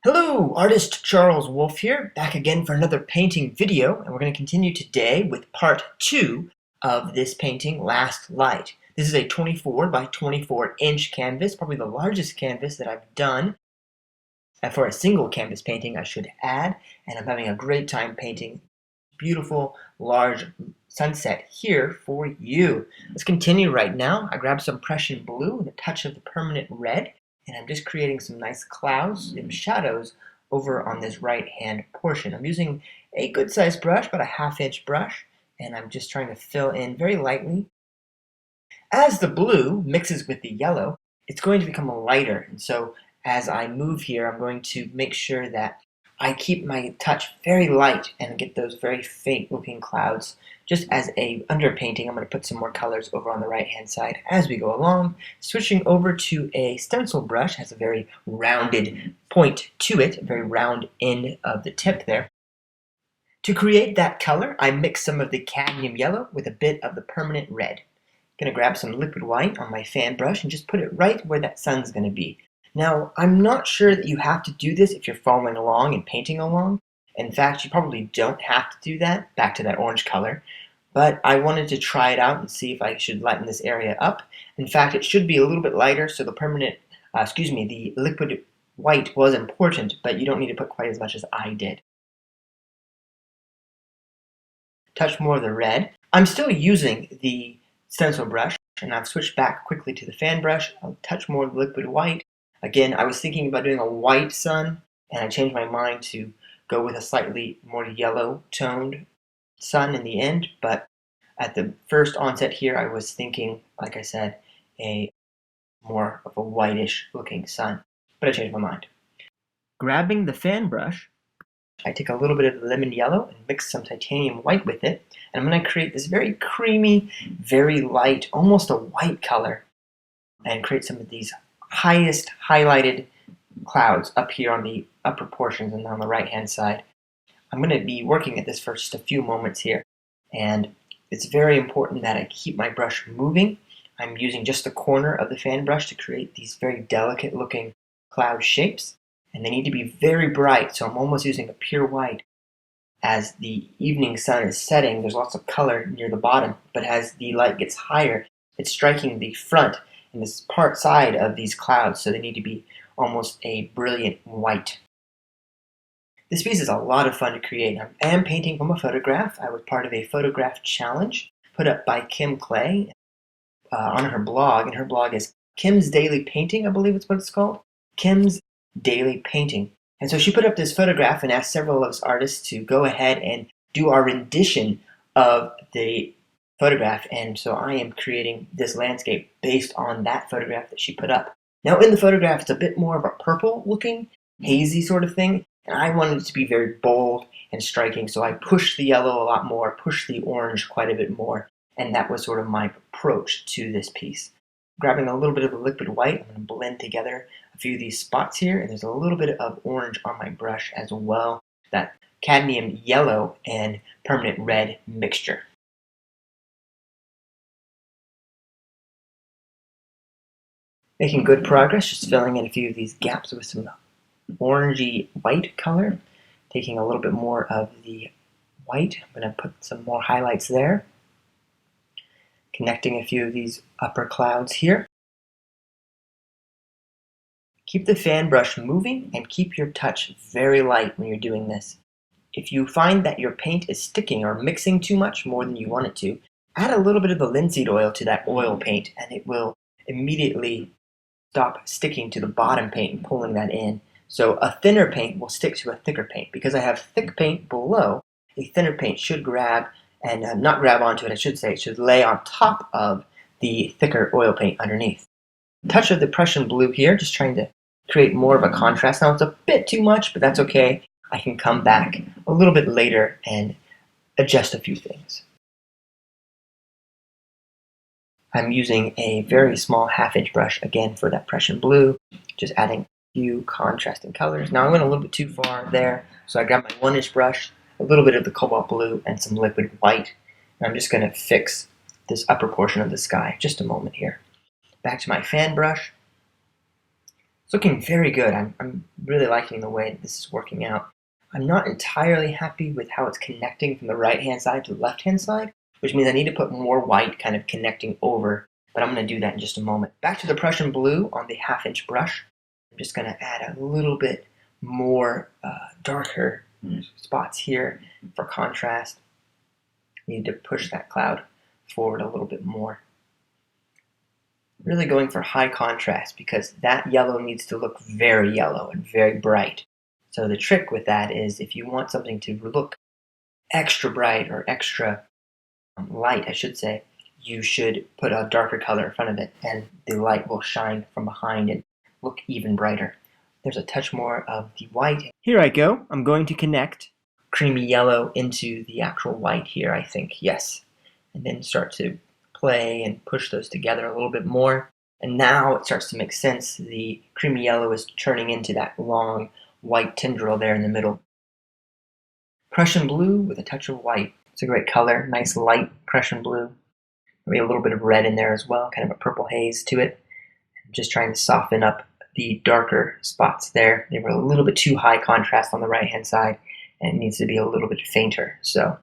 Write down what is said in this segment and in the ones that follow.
Hello, artist Charles Wolf here, back again for another painting video, and we're going to continue today with part 2 of this painting, Last Light. This is a 24 by 24 inch canvas, probably the largest canvas that I've done. And for a single canvas painting, I should add, and I'm having a great time painting beautiful, large sunset here for you. Let's continue right now. I grabbed some Prussian Blue with a touch of the permanent red, and I'm just creating some nice clouds and shadows over on this right hand portion. I'm using a good sized brush, about a 1/2 inch brush, and I'm just trying to fill in very lightly. As the blue mixes with the yellow, it's going to become lighter, and so as I move here, I'm going to make sure that I keep my touch very light and get those very faint looking clouds. Just as a underpainting, I'm going to put some more colors over on the right hand side as we go along. Switching over to a stencil brush, has a very rounded point to it, a very round end of the tip there. To create that color, I mix some of the cadmium yellow with a bit of the permanent red. I'm going to grab some liquid white on my fan brush and just put it right where that sun's going to be. Now, I'm not sure that you have to do this if you're following along and painting along. In fact, you probably don't have to do that, back to that orange color. But I wanted to try it out and see if I should lighten this area up. In fact, it should be a little bit lighter, so the liquid white was important, but you don't need to put quite as much as I did. Touch more of the red. I'm still using the stencil brush, and I've switched back quickly to the fan brush. I'll touch more of the liquid white. Again, I was thinking about doing a white sun, and I changed my mind to go with a slightly more yellow toned sun in the end, but at the first onset here, I was thinking, like I said, a more of a whitish looking sun, but I changed my mind. Grabbing the fan brush, I take a little bit of the lemon yellow and mix some titanium white with it, and I'm going to create this very creamy, very light, almost a white color, and create some of these highest highlighted clouds up here on the upper portions and on the right hand side. I'm going to be working at this for just a few moments here, and it's very important that I keep my brush moving. I'm using just the corner of the fan brush to create these very delicate looking cloud shapes, and they need to be very bright, so I'm almost using a pure white. As the evening sun is setting, there's lots of color near the bottom, but as the light gets higher, it's striking the front and this part side of these clouds, so they need to be almost a brilliant white. This piece is a lot of fun to create. I am painting from a photograph. I was part of a photograph challenge put up by Kim Clay on her blog, and her blog is Kim's Daily Painting, I believe it's what it's called. Kim's Daily Painting. And so she put up this photograph and asked several of us artists to go ahead and do our rendition of the photograph, and so I am creating this landscape based on that photograph that she put up. Now in the photograph, it's a bit more of a purple looking, hazy sort of thing, and I wanted it to be very bold and striking, so I pushed the yellow a lot more, pushed the orange quite a bit more, and that was sort of my approach to this piece. Grabbing a little bit of the liquid white, I'm going to blend together a few of these spots here, and there's a little bit of orange on my brush as well, that cadmium yellow and permanent red mixture. Making good progress, just filling in a few of these gaps with some orangey white color. Taking a little bit more of the white, I'm going to put some more highlights there. Connecting a few of these upper clouds here. Keep the fan brush moving and keep your touch very light when you're doing this. If you find that your paint is sticking or mixing too much, more than you want it to, add a little bit of the linseed oil to that oil paint, and it will immediately stop sticking to the bottom paint and pulling that in. So a thinner paint will stick to a thicker paint. Because I have thick paint below, a thinner paint should grab, and not grab onto it, I should say, it should lay on top of the thicker oil paint underneath. Touch of the Prussian Blue here, just trying to create more of a contrast. Now it's a bit too much, but that's okay. I can come back a little bit later and adjust a few things. I'm using a very small 1/2 inch brush again for that Prussian Blue, just adding a few contrasting colors. Now I went a little bit too far there, so I grabbed my 1-inch brush, a little bit of the Cobalt Blue, and some liquid white. And I'm just going to fix this upper portion of the sky. Just a moment here. Back to my fan brush. It's looking very good. I'm really liking the way this is working out. I'm not entirely happy with how it's connecting from the right-hand side to the left-hand side, which means I need to put more white kind of connecting over, but I'm going to do that in just a moment. Back to the Prussian Blue on the 1/2" brush. I'm just going to add a little bit more darker spots here for contrast. Need to push that cloud forward a little bit more. Really going for high contrast because that yellow needs to look very yellow and very bright. So the trick with that is if you want something to look extra bright or extra light, I should say, you should put a darker color in front of it and the light will shine from behind and look even brighter. There's a touch more of the white. Here I go. I'm going to connect creamy yellow into the actual white here, I think. Yes. And then start to play and push those together a little bit more. And now it starts to make sense. The creamy yellow is turning into that long white tendril there in the middle. Prussian Blue with a touch of white. It's a great color. Nice light Prussian Blue. Maybe a little bit of red in there as well. Kind of a purple haze to it. I'm just trying to soften up the darker spots there. They were a little bit too high contrast on the right-hand side, and it needs to be a little bit fainter. So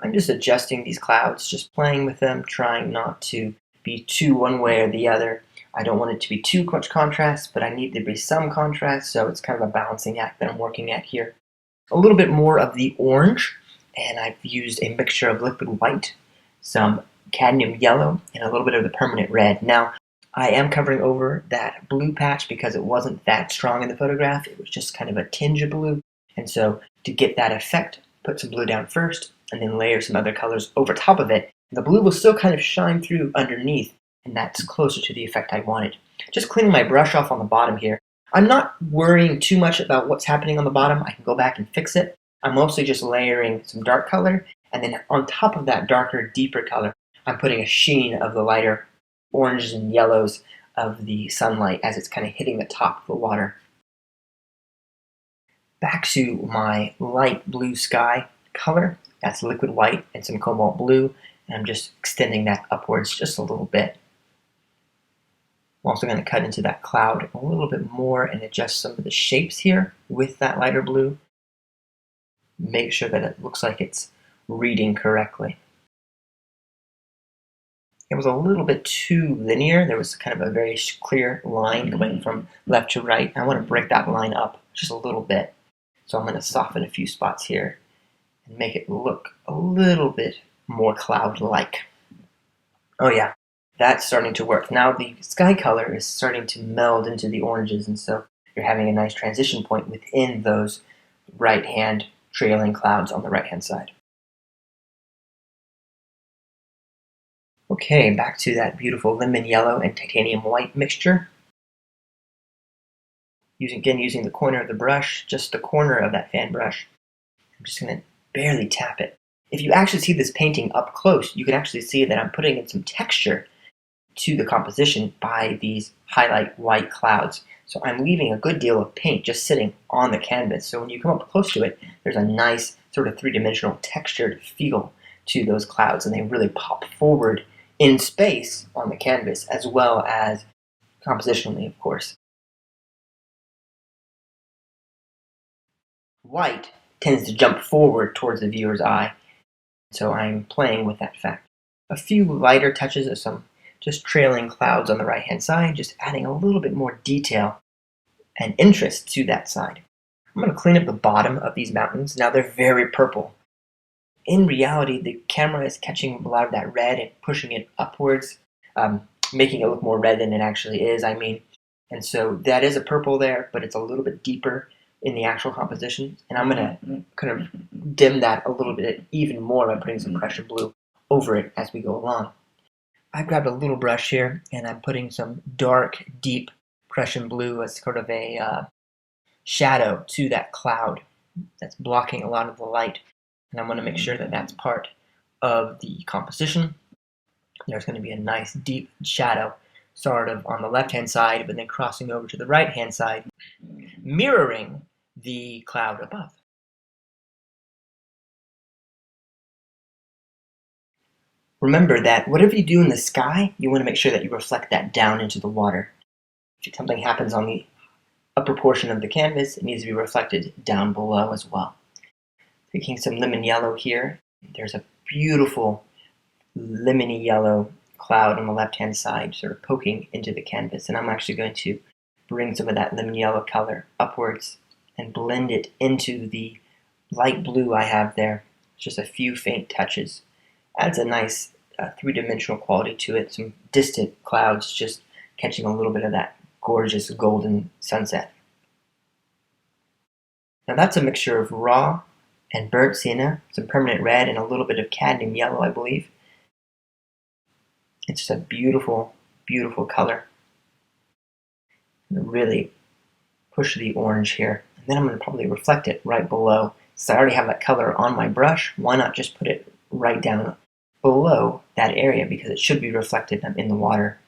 I'm just adjusting these clouds, just playing with them, trying not to be too one way or the other. I don't want it to be too much contrast, but I need there to be some contrast, so it's kind of a balancing act that I'm working at here. A little bit more of the orange, and I've used a mixture of liquid white, some cadmium yellow, and a little bit of the permanent red. Now, I am covering over that blue patch because it wasn't that strong in the photograph. It was just kind of a tinge of blue. And so to get that effect, put some blue down first and then layer some other colors over top of it. The blue will still kind of shine through underneath, and that's closer to the effect I wanted. Just cleaning my brush off on the bottom here. I'm not worrying too much about what's happening on the bottom. I can go back and fix it. I'm mostly just layering some dark color, and then on top of that darker, deeper color, I'm putting a sheen of the lighter oranges and yellows of the sunlight as it's kind of hitting the top of the water. Back to my light blue sky color. That's liquid white and some cobalt blue, and I'm just extending that upwards just a little bit. I'm also going to cut into that cloud a little bit more and adjust some of the shapes here with that lighter blue. Make sure that it looks like it's reading correctly. It was a little bit too linear. There was kind of a very clear line going from left to right. I want to break that line up just a little bit. So I'm going to soften a few spots here and make it look a little bit more cloud-like. Oh yeah, that's starting to work. Now the sky color is starting to meld into the oranges, and so you're having a nice transition point within those right-hand trailing clouds on the right-hand side. Okay, back to that beautiful lemon yellow and titanium white mixture. Using the corner of the brush, just the corner of that fan brush. I'm just going to barely tap it. If you actually see this painting up close, you can actually see that I'm putting in some texture to the composition by these highlight white clouds. So I'm leaving a good deal of paint just sitting on the canvas. So when you come up close to it, there's a nice sort of three-dimensional textured feel to those clouds, and they really pop forward in space on the canvas as well as compositionally, of course. White tends to jump forward towards the viewer's eye, so I'm playing with that fact. A few lighter touches of some just trailing clouds on the right-hand side, just adding a little bit more detail and interest to that side. I'm going to clean up the bottom of these mountains. Now they're very purple. In reality, the camera is catching a lot of that red and pushing it upwards, making it look more red than it actually is, I mean. And so that is a purple there, but it's a little bit deeper in the actual composition. And I'm going to kind of dim that a little bit even more by putting some Prussian Blue over it as we go along. I've grabbed a little brush here, and I'm putting some dark, deep Prussian Blue as sort of a shadow to that cloud that's blocking a lot of the light. And I'm going to make sure that that's part of the composition. There's going to be a nice deep shadow sort of on the left-hand side, but then crossing over to the right-hand side, mirroring the cloud above. Remember that whatever you do in the sky, you want to make sure that you reflect that down into the water. If something happens on the upper portion of the canvas, it needs to be reflected down below as well. Taking some lemon yellow here, there's a beautiful lemony yellow cloud on the left-hand side sort of poking into the canvas, and I'm actually going to bring some of that lemon yellow color upwards and blend it into the light blue I have there. Just a few faint touches. Adds a nice three-dimensional quality to it, some distant clouds just catching a little bit of that gorgeous golden sunset. Now that's a mixture of raw and burnt sienna, some permanent red, and a little bit of cadmium yellow, I believe. It's just a beautiful, beautiful color. Really push the orange here, and then I'm going to probably reflect it right below. Since I already have that color on my brush, why not just put it right down below that area, because it should be reflected in the water.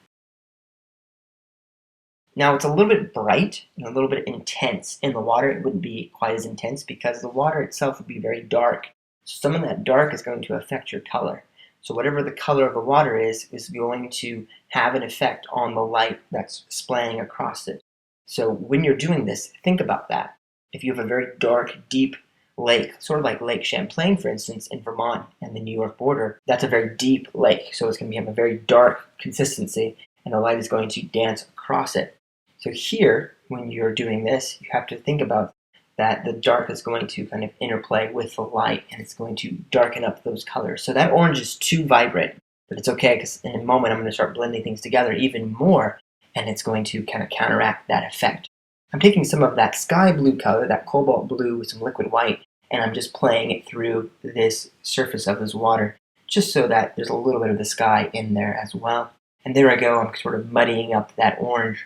Now it's a little bit bright and a little bit intense. In the water it wouldn't be quite as intense because the water itself would be very dark. So some of that dark is going to affect your color. So whatever the color of the water is going to have an effect on the light that's splaying across it. So when you're doing this, think about that. If you have a very dark, deep lake, sort of like Lake Champlain, for instance, in Vermont and the New York border, that's a very deep lake. So it's going to have a very dark consistency, and the light is going to dance across it. So here, when you're doing this, you have to think about that the dark is going to kind of interplay with the light, and it's going to darken up those colors. So that orange is too vibrant, but it's okay because in a moment I'm going to start blending things together even more, and it's going to kind of counteract that effect. I'm taking some of that sky blue color, that cobalt blue with some liquid white, and I'm just playing it through this surface of this water, just so that there's a little bit of the sky in there as well. And there I go, I'm sort of muddying up that orange.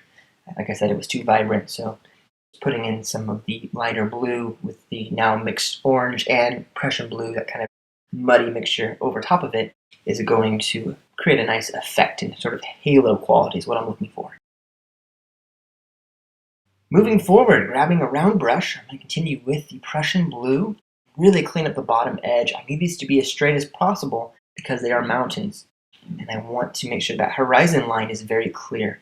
Like I said, it was too vibrant, so putting in some of the lighter blue with the now mixed orange and Prussian blue, that kind of muddy mixture over top of it, is going to create a nice effect and sort of halo quality is what I'm looking for. Moving forward, grabbing a round brush, I'm going to continue with the Prussian Blue, really clean up the bottom edge. I need these to be as straight as possible because they are mountains, and I want to make sure that horizon line is very clear.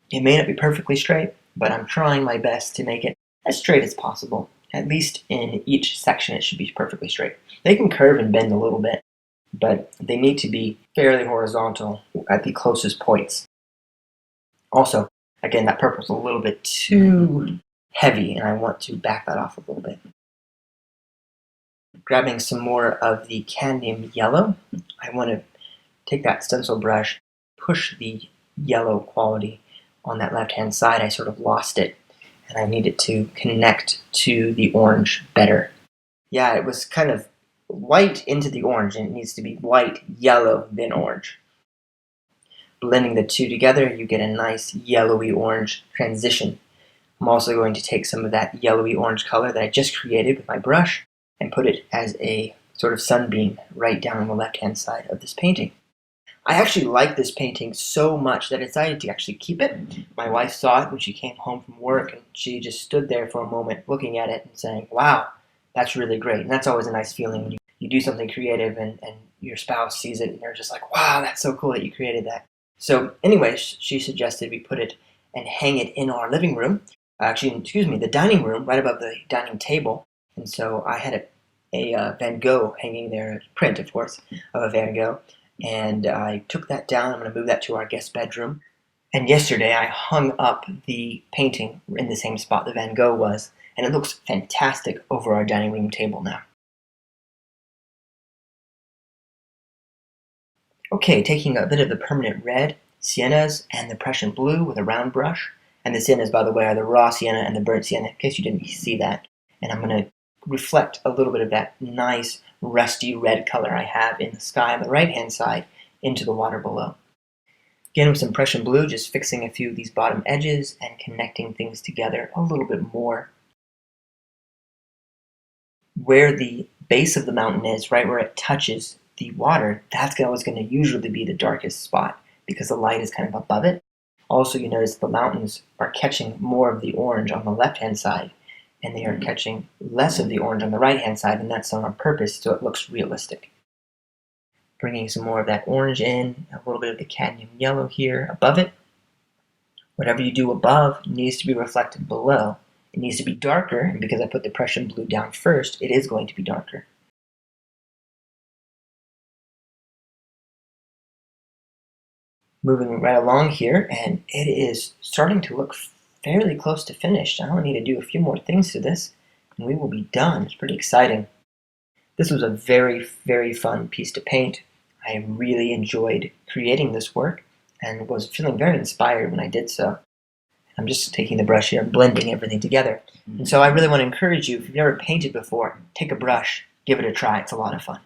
It may not be perfectly straight, but I'm trying my best to make it as straight as possible. At least in each section it should be perfectly straight. They can curve and bend a little bit, but they need to be fairly horizontal at the closest points. Also, again, that purple's a little bit too heavy, and I want to back that off a little bit. Grabbing some more of the cadmium yellow, I want to take that stencil brush, push the yellow quality on that left-hand side. I sort of lost it, and I needed to connect to the orange better. Yeah, it was kind of white into the orange, and it needs to be white, yellow, then orange. Blending the two together, you get a nice yellowy orange transition. I'm also going to take some of that yellowy orange color that I just created with my brush and put it as a sort of sunbeam right down on the left-hand side of this painting. I actually like this painting so much that I decided to actually keep it. My wife saw it when she came home from work, and she just stood there for a moment looking at it and saying, wow, that's really great. And that's always a nice feeling when you do something creative and your spouse sees it and they're just like, wow, that's so cool that you created that. So anyway, she suggested we put it and hang it in our living room. The dining room, right above the dining table. And so I had a Van Gogh hanging there, a print, of course, of a Van Gogh. And I took that down. I'm going to move that to our guest bedroom. And yesterday I hung up the painting in the same spot the Van Gogh was, and it looks fantastic over our dining room table now. Okay, taking a bit of the permanent red, Siennas, and the Prussian Blue with a round brush. And the Siennas, by the way, are the raw Sienna and the burnt Sienna, in case you didn't see that. And I'm going to reflect a little bit of that nice rusty red color I have in the sky on the right-hand side into the water below. Again, with some Prussian Blue, just fixing a few of these bottom edges and connecting things together a little bit more. Where the base of the mountain is, right where it touches the water, that's always going to usually be the darkest spot because the light is kind of above it. Also, you notice the mountains are catching more of the orange on the left-hand side, and they are catching less of the orange on the right-hand side, and that's on purpose so it looks realistic. Bringing some more of that orange in, a little bit of the cadmium yellow here above it. Whatever you do above needs to be reflected below. It needs to be darker, and because I put the Prussian blue down first, it is going to be darker. Moving right along here, and it is starting to look fairly close to finished. I only need to do a few more things to this, and we will be done. It's pretty exciting. This was a very, very fun piece to paint. I really enjoyed creating this work and was feeling very inspired when I did so. I'm just taking the brush here and blending everything together. And so I really want to encourage you, if you've never painted before, take a brush, give it a try. It's a lot of fun.